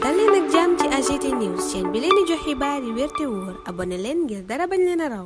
dal leen ak jàmm ci AGT News chaîne bi leen di jox xibaar yi wér te wóor abonné leen ngir dara bañ leen a raw.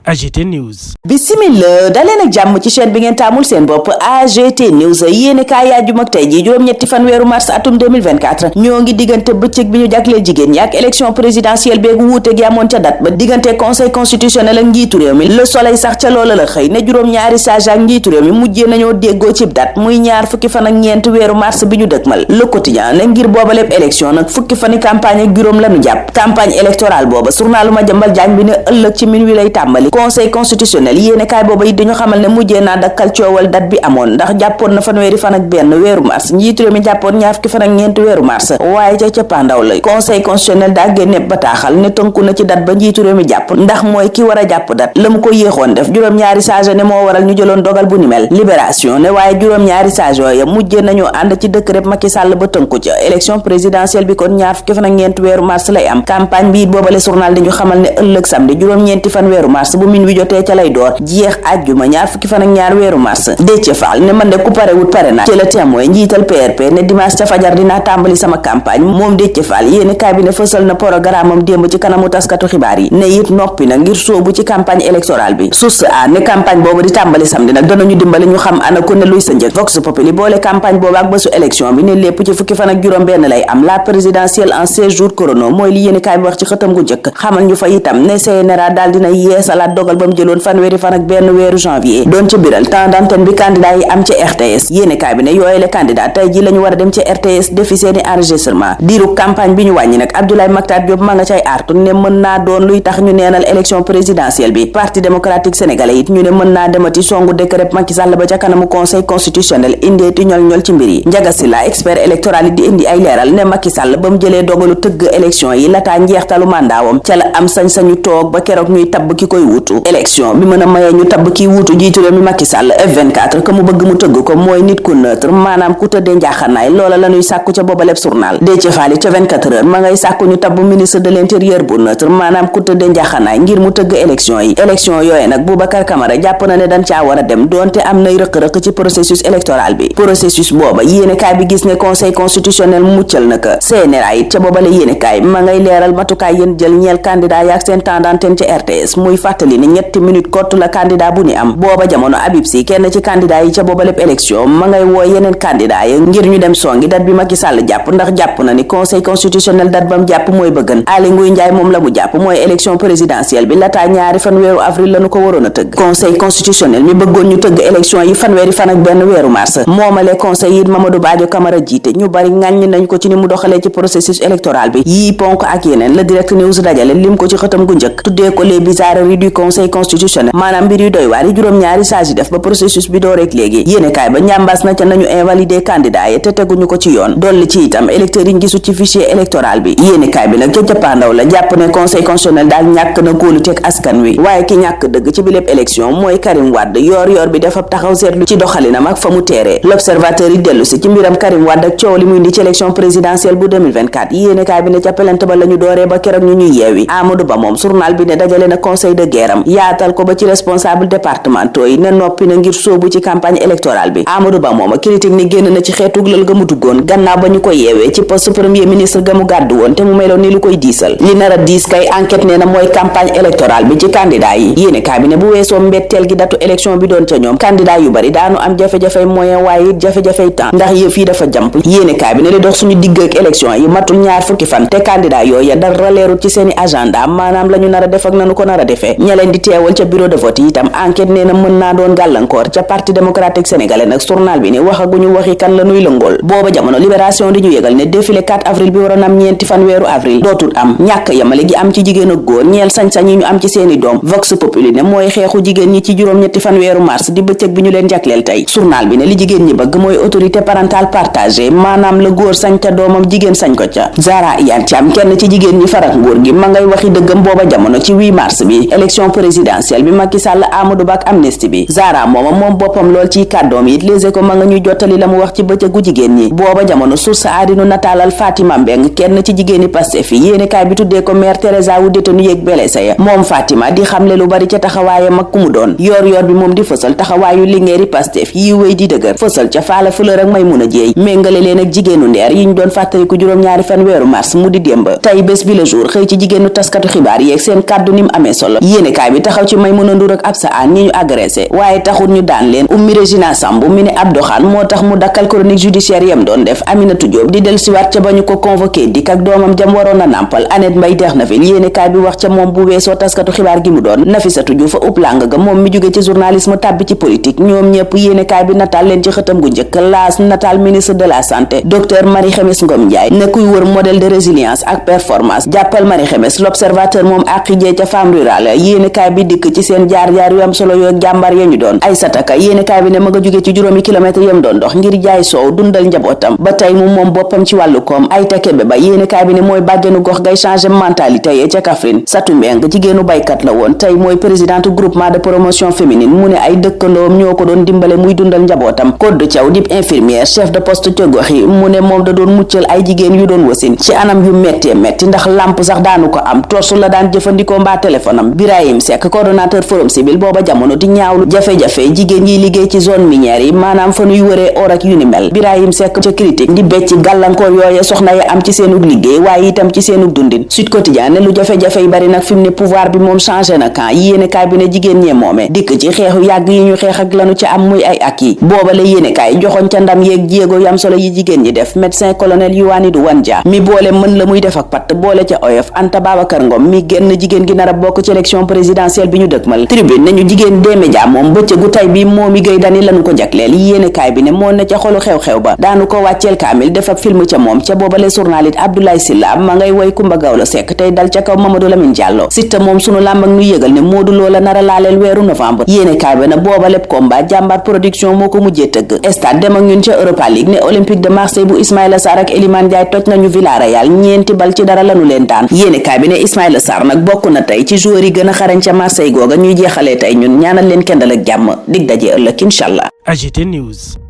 AGT News. Bismillah daleen ak jàmm ci chaîne bi ngeen taamul seen bopp AGT News yéene kaay yaaju mag tey ji juróom-ñetti fan weeru mars atum 2024 ñoo ngi diggante bëccëg bi ñu jagleel jigéen ñi ak élection présidentielle beegu wuute gi amoon ca date ba diggante conseil constitutionnel ak njiitu réew mi Le Soleil sax ca loola la xëy ne juróom-ñaari sage ak njiitu réew mi mujjee nañoo déggoo cib date muy ñaar fukki fan ak ñeent weeru mars bi ñu dëkkmal Le Quotidien ne ngir booba lépp élection nag fukki fani campagne ak juróom lañu jàpp campagne électorale booba journalu Madiambal Diagne bi ne ëllëg ci minuit lay tàmbali conseil constitutionnel yéene kaay booba it dañu xamal ne mujjee naa dakkal coowal date bi amoon ndax jàppoon na fanweeri fan ak benn weeru mars njiitu réew mi jàppoon ñaar fukki fan ak ñeenti weeru mars waaye ca cappaandaw la conseil constitutionnel daa génne bataaxal ne tënku na ci date ba njiitu réew mi jàpp ndax mooy ki war a jàpp date la mu ko yéexoon def juróom-ñaari sage ne moo waral ñu jëloon dogal bu ni mel libération ne waaye juróom-ñaari sage yooya mujjee nañu ànd ci décret Macky Sall ba tënku ca élection présidentielle bi kon ñaar fukki fan ak ñeenti weeru mars lay am campagne bi it boobale journal di ñu xamal ne ëllëg samedi juróom-ñeenti fan weeru mars bu min wi jotee ca lay door jeex àjjuma ñaar fukki fan ak ñaar weeru mars Déthié Fall ne man de ku parewut pare na ci la témoin njiital PRP ne dimanche ca fajar dinaa tàmbali sama campagne moom Déthié Fall yéeni kaay bi ne fësal na programme am démb ci kanamu taskatu xibaar yi ne it noppi na ngir soobu ci campagne électorale bi source a ne campagne boobu di tàmbali samedi nag danañu dimbali ñu xam ana ku ne luy sa njëg Vox Populi boole campagne boobu ak bésu élection bi ne lépp ci fukki fan ak juróom benn lay am la présidentielle en 16 jours chrono mooy li yéeni kaay bi wax ci xëtam gu njëkk xamal ñu fa itam ne CNRA daal dina yeesalaat dogal ba mu jëloon fanweeri fan ak benn weeru janvier doon ci biral temps d'antenne bi candidat yi am ci RTS yéene kaay bi ne yooyu le candidat tey ji la ñu war a dem ci RTS defi seeni enregistrement diiru campagne bi ñu wàññi nag Abdoulaye Mactar Diop ma nga cay artu ne mën naa doon luy tax ñu neenal élection présidentielle bi parti démocratique sénégalais it ñu ne mën naa demati songu décret Macky Sall ba ca kanamu conseil constitutionnel indeeti ñol ci mbir yi Ndiaga Sylla expert électoral yi di indi ay leeral ne Macky Sall ba mu jëlee dogalu tëgg élection yi lataa njeextalu mandaawam ca la am sañ-sañu toog ba keroog ñuy tabb ki koy wuutu élection bi mën a mayee ñu tabb ki wuutu jiitu réew mi Macky Sall F24 que mu bëgg mu tëgg ko mooy nit ku neutre maanaam ku tëddee njaaxanaay loola la ñuy sàkku ca booba lépp journal Déthié Fall ca 24 heures ma ngay sàkku ñu tabb ministre de l'intérieur bu neutre maanaam ku tëddee njaaxanaay ngir mu tëgg élection yi élection yooye nag Boubacar Camara jàpp na ne dañ caa war a dem doonte am nay rëq-rëq ci processus électoral bi processus booba yéenekaay bi gis ne conseil constitutionnel muccal na ko CNRA it ca booba la yéenekaay ma ngay leeral matukaay yéen jël ñeel candidat yaak seen temps d'antenne ca RTS muy fàttali ne ñetti minute kott la candidat bu ni am booba jamono Habib Sy kenn ci candidat yi ca booba lépp élection ma ngay woo yeneen candidat yi ngir ñu dem songi date bi Macky Sall jàpp ndax jàpp na ni conseil constitutionnel date bam jàpp mooy bëggan Aly Ngouille Ndiaye moom la mu jàpp mooy élection présidentielle bi lataa ñaari fan weeru avril lañu ko waroon a tëgg conseil constitutionnel mi bëggoon ñu tëgg élection yi fanweeri fan ak benn weeru mars moomale conseil yi Mamadou Badio Camara jiite ñu bari ŋàññ nañ ko ci ni mu doxalee ci processus électoral bi yii ponk ak yeneen la direct news dajale lim ko ci xëtam gu njëkk tuddee ko les bizarreries du conseil constitutionnel maanaam mbir yu doy waar yi juróom-ñaari sages yi def ba processus bi doo rek léegi yéenekaay ba ñambaas na ca nañu invalider candidat yi te teguñu ko ci yoon dolli ci itam électeurs yi gisu ci fichier électoral bi yéenekaay bi nag ca cappaandaw la jàpp ne conseil constitutionnel daal ñàkk na kóoluteeg askan wi waaye ki ñàkk dëgg ci bi lépp élection mooy Karim Wade yoor bi dafa taxaw seetlu ci doxalinam ak fa mu teeree l'observateur yi dellu si ci mbiram Karim Wade ak coow li muy indi ci élection présidentielle bu 2024 yéenekaay bi ne ca plainte ba la ñu dooree ba keroog ñu ñuy yeewi Amadou Ba moom journal bi ne dajale na conseil de guerre am yaatal ko ba ci responsable départementaux yi ne noppi na ngir sóobu ci campagne électorale bi Amadou Ba moom critique ni génn na ci xeetug lël ga mu duggoon gannaaw ba ñu ko yeewee ci poste premier ministre ga mu gàddu woon te mu meloon ni lu koy diisal li nar a diis kay enquête nee na mooy campagne électorale bi ci candidat yi yéene kaa bi ne bu weesoo mbetteel gi datu élection bi doon ca ñoom candidat yu bari daanu am jafe-jafey moyen waaye it jafe-jafey temps ndax yëf yi dafa jàmp yéene kaa bi ne li dox suñu digg ak élection yi matul ñaar fukki fan te candidat yooya dara leerul ci seeni agenda maanaam la ñu nar a def ak nanu ko nar a defee ña leen di teewal ca bureau de vote yi itam enquête nee na mën naa doon gàllankoor ca parti démocratique sénégalais nag journal bi ne waxaguñu waxi kan la nuy lëngool booba jamono libération di ñu yëgal ne défilé 4 avril bi waroon am ñeenti fan weeru avril dootul am ñàkk yamale gi am ci jigéen ak góor ñeel sañ-sañ yi ñu am ci seeni doom Vox Populi ne mooy xeexu jigéen ñi ci juróom-ñetti fan weeru mars di bëccëg bi ñu leen jagleel tey journal bi ne li jigéen ñi bëgg mooy autorité parentale partagée maanaam la góor sañ ca doomam jigéen sañ ko ca Zahra Iyane Thiam kenn ci jigéen ñi farak nguur gi ma ngay waxi dëggam booba jamono ci 8 mars bi élection élection présidentielle bi Macky Sall Amadou Ba ak amnistie bi Zahra moom boppam lool ci kàddoom it Les Échos ma nga ñuy jottali la mu wax ci bëccëgu jigéen ñi booba jamono source aadinu nataalal Fatima Mbeng kenn ci jigéeni Pastef yi yéenekaay bi tuddee ko mère Teresa wu détenu yeeg blessé ya moom Fatima di xamle lu bari ca taxawaayam ak ku mu doon yor bi moom di fësal taxawaayu lingeeri Pastef yi wéy di dëgër fësal ca Faala Fleur ak Maymuna Jéey méngale leen ak jigéenu Ndeer yi ñu doon fàttaliku juróom-ñaari fan weeru mars mu di démb tey bés bi le jour xëy ci jigéenu taskatu xibaar yeeg seen kàddu nim amee solo yéenekaay bi taxaw ci Maymuna Ndour ak Absa Anne ñi ñu agressé waaye taxul ñu daan leen Ummi Régina Samb mi ne Abdou Khane moo tax mu dakkal chronique judiciaire yam doon def Aminata Diop di del siwaat ca ba ñu ko convoqué dik ak doomam jam waroon a nàmpal Annette Mbaye Derneville yéenekaay bi wax ca moom bu weesoo taskatu xibaar gi mu doon Nafissatou Diouf fa upp làng ga moom mi jóge ci journalisme tàbbi ci politique ñoom ñëpp yéenekaay bi nataal leen ci xëtam gu njëkk laas nataal ministre de la santé docteur Marie Khemesse Ngom Ndiaye ne kuy wër modèle de résilience ak performance jàppal Marie Khemesse l'observateur moom ak jee ca femme rurale yéenekaay bi dikk ci seen jaar-jaar yu am solo yoo jàmbar ya ñu doon Aïssata Ka yéenekaay bi ne ma nga jóge ci juróomi kilomètre yam doon dox ngir jaay soow dundal njabootam ba tey mu moom boppam ci wàllu koom Aïta Kébé ba yéenekaay bi ne mooy bàjjenu gox gay changer mentalité yee ca Kaffrine Satou Mbeng jigéenu baykat la woon tey mooy présidente groupement de promotion féminine mu ne ay dëkkandoom ñoo ko doon dimbale muy dundal njabootam Koddu Thiaw dib infirmière chef de poste ca gox yi mu ne moom da doon muccal ay jigéen yu doon wasin ci anam yu méttee métti ndax lamp sax daanu ko am torsu la daan jëfandikoo mbaa téléphone am Birahim Seck coordonnateur forum civil booba jamono di ñaawlu jafe-jafe jigéen yi liggéey ci zone minière yi maanaam fa nuy wëree or ak yu ni mel Birahim Seck ca critique di becc gàllankoor yooye soxna yi am ci seenug liggéey waaye itam ci seenug dundin Sud Quotidien ne lu jafe-jafe yi bari nag fi mu ne pouvoir bi moom changé na camp yéenekaay bi ne jigéen ñee moome dikk ci xeexu yàgg yi ñu xeex ak lanu ci am muy ay ak yi booba la yéenekaay joxoñ ca ndam yeeg jéego yam solo yi jigéen ñi def médecin colonel Youanidou Wanja mi boole mën la muy def ak patt boole ca oyof Anta Babacar Ngom mi génn jigéen gi nar a bokk ci élection présidentielle bi ñu dëkkmal Tribune ne ñu jigéen des médias moom bëccëgu tay bi moomi gay dani lanu ko jagleel yéenekaay bi ne moo ne ca xolu xew-xew ba daanu ko wàcceel kaamil def ab film ca moom ca boobale journaliste Abdoulaye Sylla ma ngay woy Kumba Gawlo Seck tey dal ca kaw Mamadou Lamine Diallo Siteu moom sunu làmb ak nu yëgal ne Modou Lo la nar a laaleel weeru novembre yéenekaay bi ne booba lépp combat jàmbaar production moo ko mujjee tëgg stade dem ak ñun ca Europa League ne Olympique de Marseille bu Ismaïla Sarr ak Elimane Ndiaye toj nañu Villarreal ñeenti bal ci dara lanu leen daan yéenekaay bi ne Ismaïla Sarr nag bokk na tey ci joueur yi gën a xarañ ca Marseille googa ñuy jeexalee tey ñun ñaanal leen kendal ak jàmm dig daje ëllëg inshallah. AGT News.